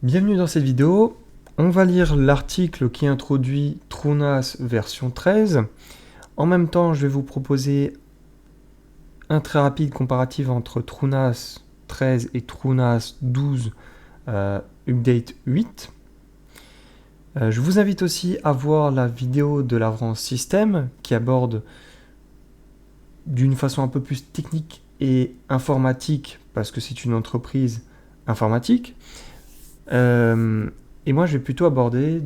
Bienvenue dans cette vidéo. On va lire l'article qui introduit TrueNAS version 13. En même temps, je vais vous proposer un très rapide comparatif entre TrueNAS 13 et TrueNAS 12 Update 8. Je vous invite aussi à voir la vidéo de l'Avance System qui aborde d'une façon un peu plus technique et informatique, parce que c'est une entreprise informatique. Et moi, je vais plutôt aborder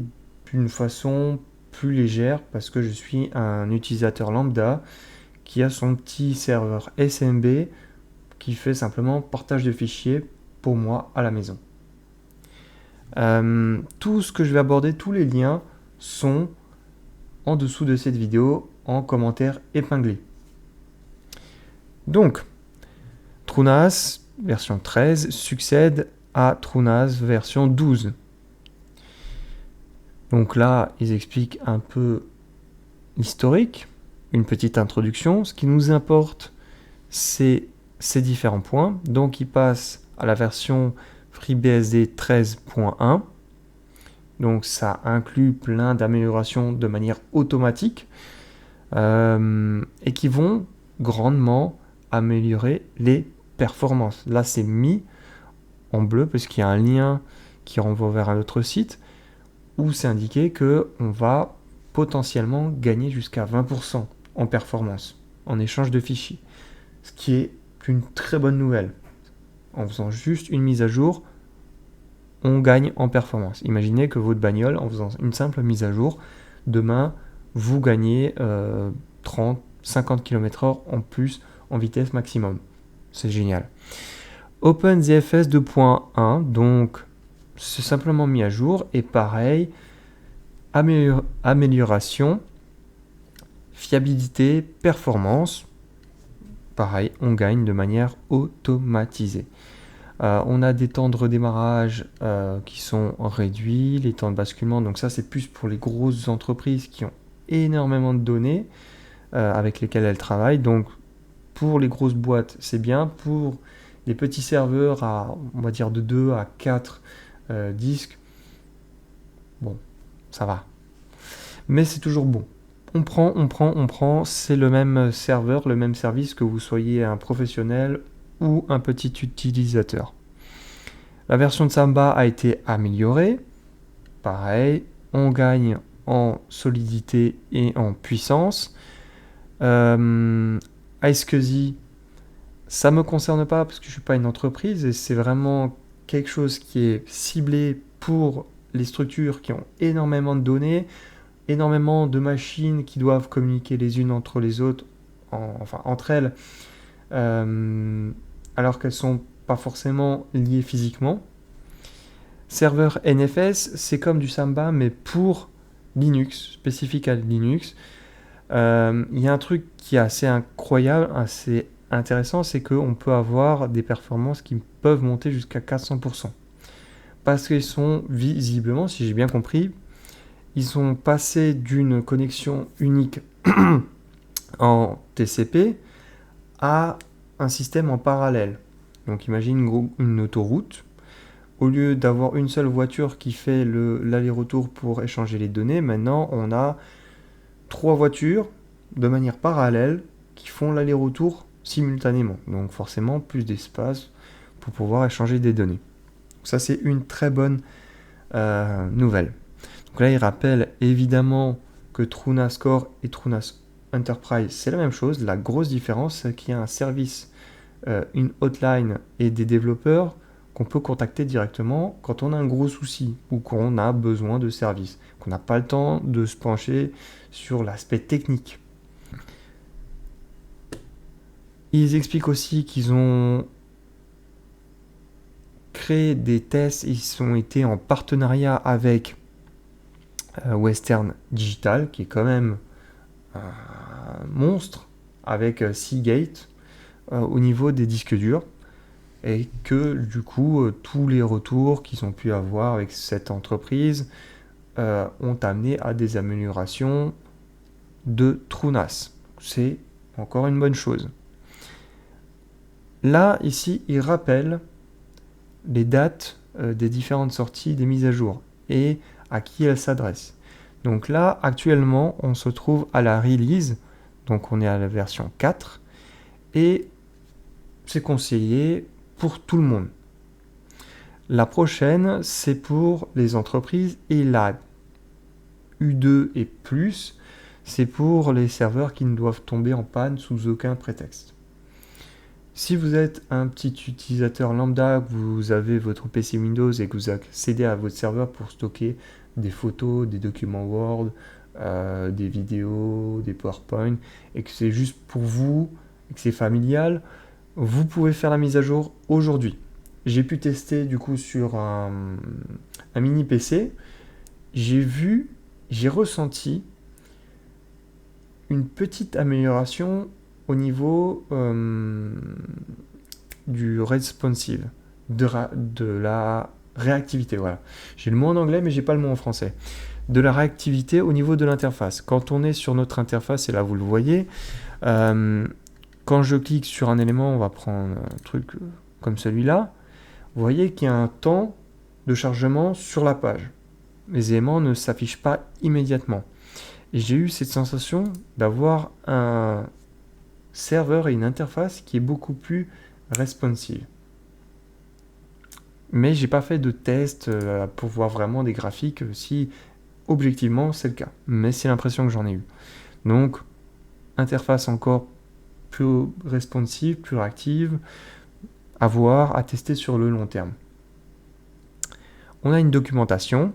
d'une façon plus légère, parce que je suis un utilisateur lambda qui a son petit serveur SMB qui fait simplement partage de fichiers pour moi à la maison. Tout ce que je vais aborder, tous les liens sont en dessous de cette vidéo en commentaire épinglé. Donc, TrueNAS version 13 succède à TrueNAS version 12. Donc là, ils expliquent un peu l'historique, une petite introduction. Ce qui nous importe, c'est ces différents points. Donc, ils passent à la version FreeBSD 13.1. Donc, ça inclut plein d'améliorations de manière automatique et qui vont grandement améliorer les performances. Là, c'est mis en bleu parce qu'il y a un lien qui renvoie vers un autre site où c'est indiqué qu'on va potentiellement gagner jusqu'à 20% en performance en échange de fichiers. Ce qui est une très bonne nouvelle. En faisant juste une mise à jour, on gagne en performance. Imaginez que votre bagnole, en faisant une simple mise à jour, demain, vous gagnez 30-50 km/h en plus en vitesse maximum. C'est génial. OpenZFS 2.1, donc c'est simplement mis à jour, et pareil, amélioration, fiabilité, performance, pareil, on gagne de manière automatisée. On a des temps de redémarrage qui sont réduits, les temps de basculement, donc ça c'est plus pour les grosses entreprises qui ont énormément de données avec lesquelles elles travaillent. Donc pour les grosses boîtes c'est bien, pour les petits serveurs à, on va dire, de 2 à 4 disques, bon, ça va. Mais c'est toujours bon. On prend, c'est le même serveur, le même service, que vous soyez un professionnel ou un petit utilisateur. La version de Samba a été améliorée. Pareil, on gagne en solidité et en puissance. iSCSI, ça ne me concerne pas parce que je ne suis pas une entreprise et c'est vraiment quelque chose qui est ciblé pour les structures qui ont énormément de données, énormément de machines qui doivent communiquer les unes entre les autres, entre elles, alors qu'elles ne sont pas forcément liées physiquement. Serveur NFS, c'est comme du Samba, mais pour Linux, spécifique à Linux. Il y a un truc qui est assez incroyable, assez intéressant, c'est qu'on peut avoir des performances qui peuvent monter jusqu'à 400%. Parce qu'ils sont visiblement, si j'ai bien compris, ils sont passés d'une connexion unique en TCP à un système en parallèle. Donc imagine une autoroute. Au lieu d'avoir une seule voiture qui fait l'aller-retour pour échanger les données, maintenant on a 3 voitures de manière parallèle qui font l'aller-retour simultanément. Donc forcément plus d'espace pour pouvoir échanger des données. Donc ça c'est une très bonne nouvelle. Donc là il rappelle évidemment que TrueNAS Core et TrueNAS Enterprise c'est la même chose. La grosse différence c'est qu'il y a un service, une hotline et des développeurs qu'on peut contacter directement quand on a un gros souci ou qu'on a besoin de services, qu'on n'a pas le temps de se pencher sur l'aspect technique. Ils expliquent aussi qu'ils ont créé des tests, ils ont été en partenariat avec Western Digital, qui est quand même un monstre, avec Seagate au niveau des disques durs. Et que du coup, tous les retours qu'ils ont pu avoir avec cette entreprise ont amené à des améliorations de TrueNAS. C'est encore une bonne chose. Là, ici, ils rappellent les dates des différentes sorties des mises à jour et à qui elles s'adressent. Donc là, actuellement, on se trouve à la release, donc on est à la version 4, et c'est conseillé pour tout le monde. La prochaine, c'est pour les entreprises, et la U2 et plus, c'est pour les serveurs qui ne doivent tomber en panne sous aucun prétexte. Si vous êtes un petit utilisateur lambda, que vous avez votre PC Windows et que vous accédez à votre serveur pour stocker des photos, des documents Word, des vidéos, des PowerPoint, et que c'est juste pour vous, et que c'est familial, vous pouvez faire la mise à jour aujourd'hui. J'ai pu tester du coup sur un mini PC. J'ai ressenti une petite amélioration au niveau du responsive, de la réactivité. Voilà. J'ai le mot en anglais, mais j'ai pas le mot en français. De la réactivité au niveau de l'interface. Quand on est sur notre interface, et là vous le voyez, quand je clique sur un élément, on va prendre un truc comme celui-là, vous voyez qu'il y a un temps de chargement sur la page. Les éléments ne s'affichent pas immédiatement. Et j'ai eu cette sensation d'avoir un serveur et une interface qui est beaucoup plus responsive. Mais j'ai pas fait de test pour voir vraiment des graphiques si objectivement c'est le cas. Mais c'est l'impression que j'en ai eu. Donc, interface encore plus responsive, plus réactive, à voir, à tester sur le long terme. On a une documentation.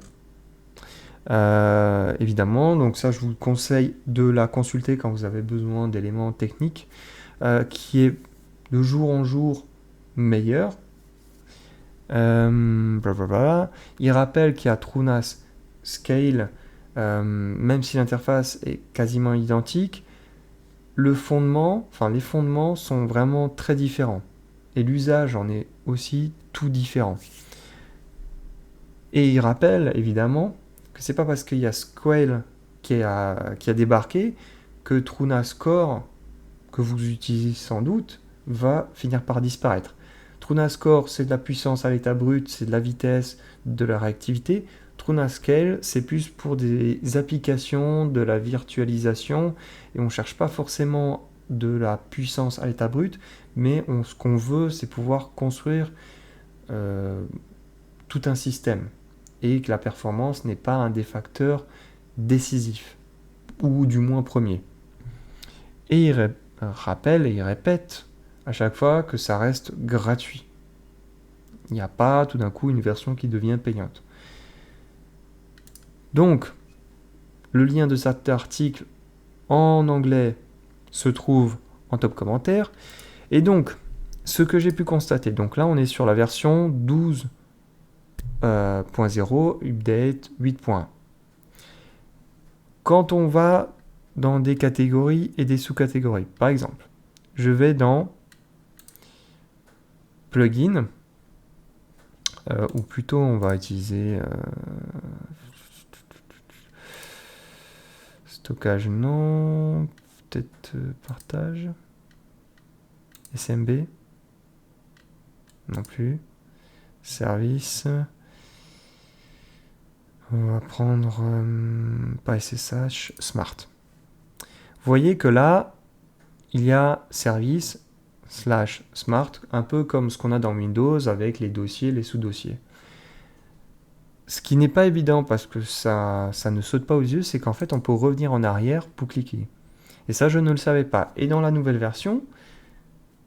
Évidemment, donc ça je vous conseille de la consulter quand vous avez besoin d'éléments techniques, qui est de jour en jour meilleur. Blablabla. Il rappelle qu'il y a TrueNAS Scale, même si l'interface est quasiment identique, les fondements sont vraiment très différents. Et l'usage en est aussi tout différent. Et il rappelle évidemment que c'est pas parce qu'il y a Squale qui a débarqué que TrueNAS Core, que vous utilisez sans doute, va finir par disparaître. TrueNAS Core, c'est de la puissance à l'état brut, c'est de la vitesse, de la réactivité. TrueNAS Scale, c'est plus pour des applications, de la virtualisation, et on ne cherche pas forcément de la puissance à l'état brut, mais ce qu'on veut, c'est pouvoir construire tout un système, et que la performance n'est pas un des facteurs décisifs, ou du moins premier. Et il rappelle et il répète à chaque fois que ça reste gratuit. Il n'y a pas tout d'un coup une version qui devient payante. Donc, le lien de cet article en anglais se trouve en top commentaire. Et donc, ce que j'ai pu constater, donc là on est sur la version 12.0, update 8.1. Quand on va dans des catégories et des sous-catégories, par exemple, je vais dans plugin, ou plutôt on va utiliser stockage, non, peut-être partage, SMB, non plus, service, on va prendre pas SSH, Smart. Vous voyez que là, il y a service / Smart, un peu comme ce qu'on a dans Windows avec les dossiers, les sous-dossiers. Ce qui n'est pas évident parce que ça ne saute pas aux yeux, c'est qu'en fait on peut revenir en arrière pour cliquer. Et ça je ne le savais pas. Et dans la nouvelle version,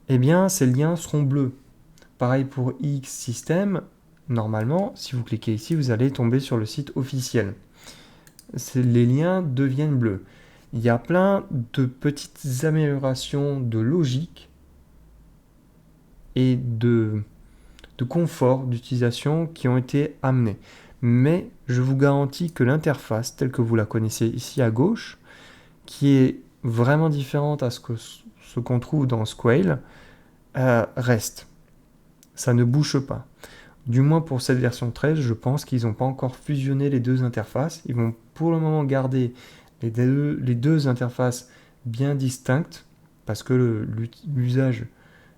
eh bien ces liens seront bleus. Pareil pour X System, normalement si vous cliquez ici vous allez tomber sur le site officiel. Les liens deviennent bleus. Il y a plein de petites améliorations de logique et de confort d'utilisation qui ont été amenées. Mais je vous garantis que l'interface telle que vous la connaissez ici à gauche, qui est vraiment différente à ce qu'on trouve dans Squale, reste. Ça ne bouge pas. Du moins pour cette version 13, je pense qu'ils n'ont pas encore fusionné les deux interfaces. Ils vont pour le moment garder les deux interfaces bien distinctes, parce que l'usage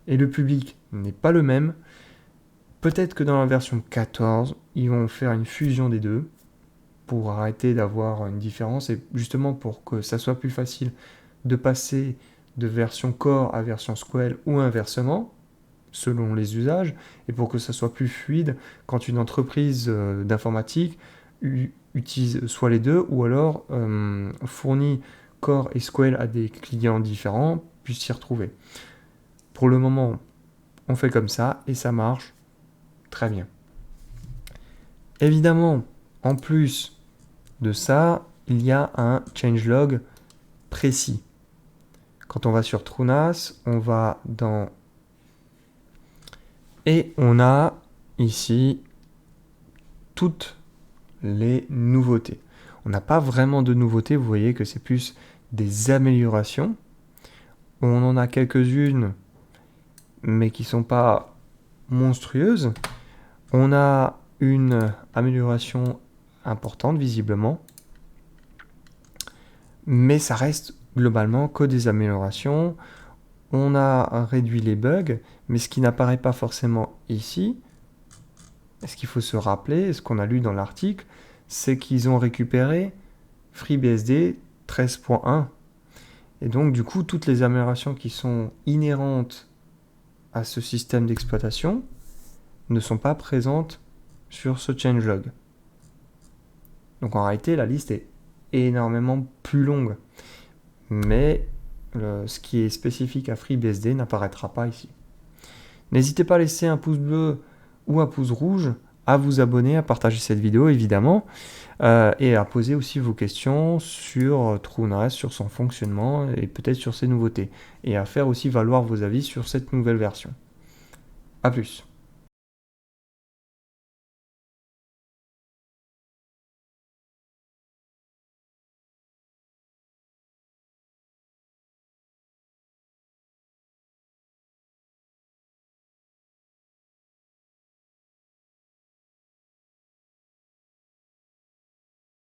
et le public n'est pas le même. Peut-être que dans la version 14, ils vont faire une fusion des deux pour arrêter d'avoir une différence et justement pour que ça soit plus facile de passer de version Core à version Squell ou inversement, selon les usages, et pour que ça soit plus fluide quand une entreprise d'informatique utilise soit les deux ou alors fournit Core et Squell à des clients différents, puissent s'y retrouver. Pour le moment, on fait comme ça et ça marche très bien. Évidemment, en plus de ça, il y a un changelog précis. Quand on va sur TrueNAS, on va dans... Et on a ici toutes les nouveautés. On n'a pas vraiment de nouveautés, vous voyez que c'est plus des améliorations. On en a quelques-unes, mais qui ne sont pas monstrueuses. On a une amélioration importante, visiblement. Mais ça reste globalement que des améliorations. On a réduit les bugs, mais ce qui n'apparaît pas forcément ici, ce qu'il faut se rappeler, ce qu'on a lu dans l'article, c'est qu'ils ont récupéré FreeBSD 13.1. Et donc, du coup, toutes les améliorations qui sont inhérentes à ce système d'exploitation ne sont pas présentes sur ce changelog. Donc, en réalité, la liste est énormément plus longue. Mais ce qui est spécifique à FreeBSD n'apparaîtra pas ici. N'hésitez pas à laisser un pouce bleu ou un pouce rouge, à vous abonner, à partager cette vidéo évidemment, et à poser aussi vos questions sur TrueNAS, sur son fonctionnement et peut-être sur ses nouveautés, et à faire aussi valoir vos avis sur cette nouvelle version. A plus.